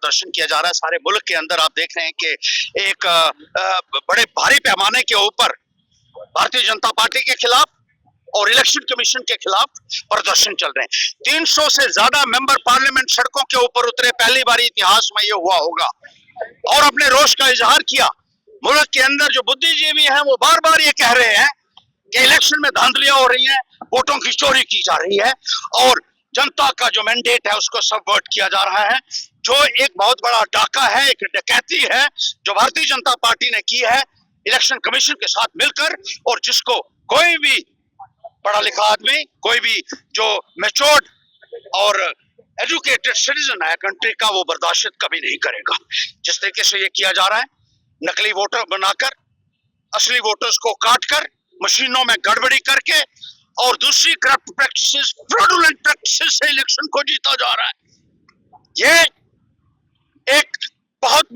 प्रदर्शन किया जा रहा है सारे मुल्क के अंदर। आप देख रहे हैं कि एक बड़े भारी पैमाने के ऊपर भारतीय जनता पार्टी के खिलाफ और इलेक्शन कमीशन के खिलाफ प्रदर्शन चल रहे हैं। 300 से ज्यादा मेंबर पार्लियामेंट सड़कों के ऊपर उतरे, पहली बार इतिहास में ये हुआ होगा, और अपने रोष का इजहार किया। मुल्क के अंदर जो बुद्धिजीवी हैं वो बार बार ये कह रहे हैं कि इलेक्शन में धांधलियां हो रही हैं, वोटों की चोरी की जा रही है और जनता का जो मैंडेट है उसको सबवर्ट किया जा रहा है, जो एक बहुत बड़ा डाका है, एक डकैती है जो भारतीय जनता पार्टी ने की है इलेक्शन कमीशन के साथ मिलकर, और जिसको कोई भी पढ़ा लिखा आदमी, कोई भी जो मैच्योर्ड और एजुकेटेड सिटीजन है कंट्री का, वो बर्दाश्त कभी नहीं करेगा। जिस तरीके से ये किया जा रहा है, नकली वोटर बनाकर, असली वोटर्स को काटकर, मशीनों में गड़बड़ी करके और दूसरी करप्ट प्रैक्टिसेस, फ्रॉडुलेंट प्रैक्टिसेस से इलेक्शन को जीता जा रहा है। ये एक बहुत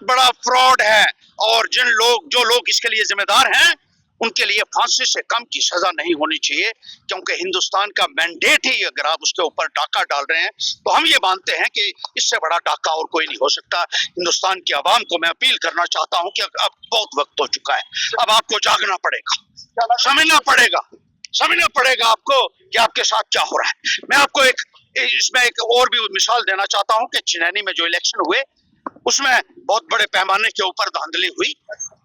बड़ा फ्रॉड है, और जो लोग इसके लिए जिम्मेदार हैं उनके लिए फांसी से कम की सजा नहीं होनी चाहिए, क्योंकि हिंदुस्तान का मैंडेट ही अगर आप उसके ऊपर डाका डाल रहे हैं तो हम ये मानते हैं कि इससे बड़ा डाका और कोई नहीं हो सकता। हिंदुस्तान की आवाम को मैं अपील करना चाहता हूं कि अब बहुत वक्त हो चुका है, अब आपको जागना पड़ेगा, समझना पड़ेगा आपको कि आपके साथ क्या हो रहा है। मैं आपको इसमें एक और भी मिसाल देना चाहता हूं कि चिनैनी में जो इलेक्शन हुए उसमें बहुत बड़े पैमाने के ऊपर धांधली हुई,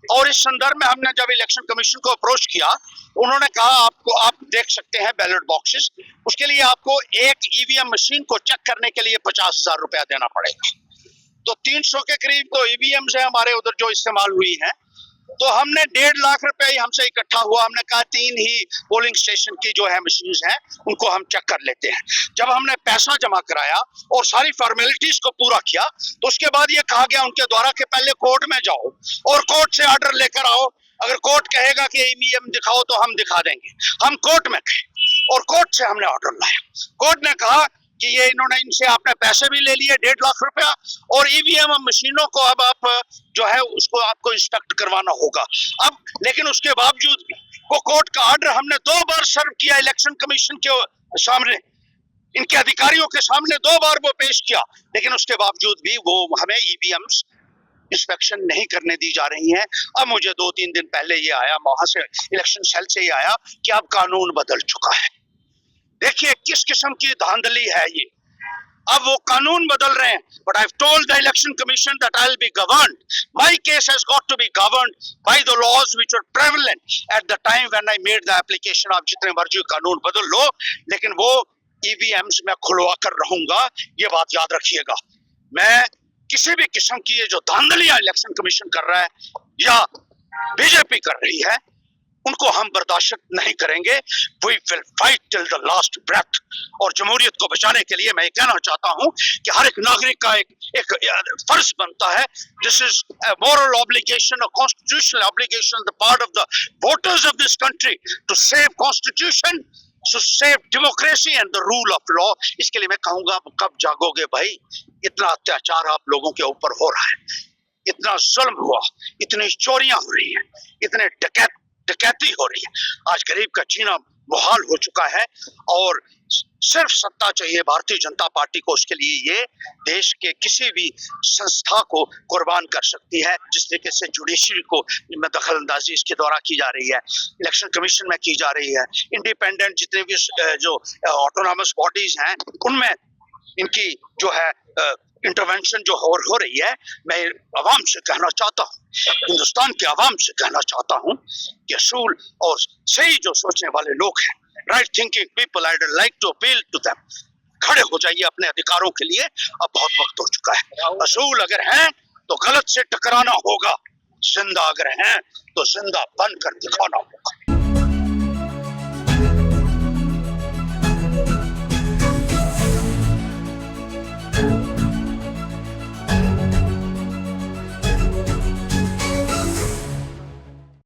और इस संदर्भ में हमने जब इलेक्शन कमीशन को अप्रोच किया, उन्होंने कहा आप देख सकते हैं बैलेट बॉक्सेस, उसके लिए आपको एक ईवीएम मशीन को चेक करने के लिए 50,000 रुपया देना पड़ेगा। तो 300 के करीब तो ईवीएम है हमारे उधर जो इस्तेमाल हुई है, तो हमने 1.5 लाख रुपए ही हमसे इकट्ठा हुआ। हमने कहा 3 ही पोलिंग स्टेशन की जो है मशीन्स हैं उनको हम चेक कर लेते हैं। जब हमने पैसा जमा कराया और सारी फॉर्मेलिटीज को पूरा किया, तो उसके बाद ये कहा गया उनके द्वारा कि पहले कोर्ट में जाओ और कोर्ट से ऑर्डर लेकर आओ, अगर कोर्ट कहेगा कि ईवीएम दिखाओ तो हम दिखा देंगे। हम कोर्ट में गए और कोर्ट से हमने ऑर्डर लाया। कोर्ट ने कहा कि ये इन्होंने इनसे आपने पैसे भी ले लिए 1.5 लाख रुपया, और ईवीएम मशीनों को अब आप जो है उसको आपको इंस्पेक्ट करवाना होगा। अब लेकिन उसके बावजूद भी वो कोर्ट का ऑर्डर हमने 2 बार सर्व किया इलेक्शन कमीशन के सामने, इनके अधिकारियों के सामने 2 बार वो पेश किया, लेकिन उसके बावजूद भी वो हमें ईवीएम इंस्पेक्शन नहीं करने दी जा रही हैं। अब मुझे 2-3 दिन पहले ये आया, वहां से इलेक्शन सेल से ये आया कि अब कानून बदल चुका है। देखिए किस किस्म की धांधली है ये, अब वो कानून बदल रहे हैं। But I have told the Election Commission that I will be governed, my case has got to be governed by the laws which were prevalent at the time when I made the application. आप जितने मर्जी कानून बदल लो, लेकिन वो EVMs में खुलवा कर रहूंगा, ये बात याद रखिएगा। मैं किसी भी किस्म की ये जो धांधलियां इलेक्शन कमीशन कर रहा है या बीजेपी कर रही है, उनको हम बर्दाश्त नहीं करेंगे। We will fight till the last breath। और जमहूरियत को बचाने के लिए मैं ये कहना चाहता हूं कि हर एक नागरिक का एक फर्ज बनता है। This is a moral obligation, a constitutional obligation on the part of the voters of this country to save constitution, to save democracy and the rule of law। इसके लिए मैं कहूंगा कब जागोगे भाई? इतना अत्याचार आप लोगों के ऊपर हो रहा है, इतना जुल्म हुआ, इतनी चोरियां हो रही हैं, इतने डकैती हो रही है, आज गरीब का जीना मुहाल हो चुका है, और सिर्फ सत्ता चाहिए भारतीय जनता पार्टी को। उसके लिए ये देश के किसी भी संस्था को कुर्बान कर सकती है। जिस तरीके से जुडिशरी को दखल अंदाजी इसके द्वारा की जा रही है, इलेक्शन कमीशन में की जा रही है, इंडिपेंडेंट जितने भी जो ऑटोनॉमस बॉडीज हैं उनमें इनकी जो है इंटरवेंशन जो हो रही है। मैं आवाम से कहना चाहता हूँ, हिंदुस्तान के आवाम से कहना चाहता हूँ कि असूल और सही जो सोचने वाले लोग हैं, right thinking people, I would like to appeal to them, खड़े हो जाइए अपने अधिकारों के लिए। अब बहुत वक्त हो चुका है। असूल अगर हैं तो गलत से टकराना होगा, जिंदा अगर हैं तो जिंदा बनकर दिखाना होगा।